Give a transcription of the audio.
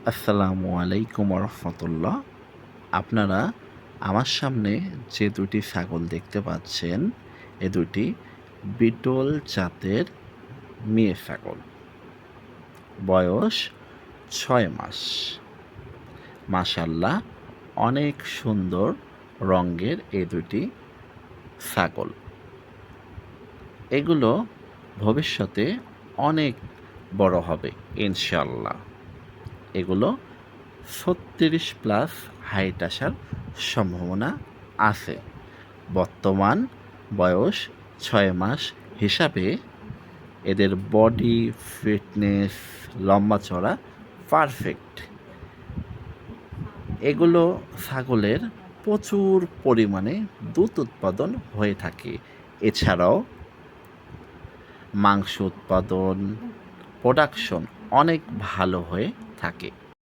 আসসালামু আলাইকুম রহমতুল্লাহ। আপনারা আমার সামনে যে দুটি ছাগল দেখতে পাচ্ছেন, এ দুটি বিটল জাতের মেয়ে ছাগল। বয়স 6 মাস। মাশাল্লাহ, অনেক সুন্দর রঙের এ দুটি ছাগল। এগুলো ভবিষ্যতে অনেক বড় হবে ইনশাল্লাহ। এগুলো 36+ হাইট আসার সম্ভাবনা আছে। বর্তমান বয়স 6 মাস হিসাবে এদের বডি ফিটনেস, লম্বা চড়া পারফেক্ট। এগুলো ছাগলের প্রচুর পরিমাণে দুধ উৎপাদন হয়ে থাকে। এছাড়াও মাংস উৎপাদন, প্রোডাকশন অনেক ভালো হয়ে থাকে।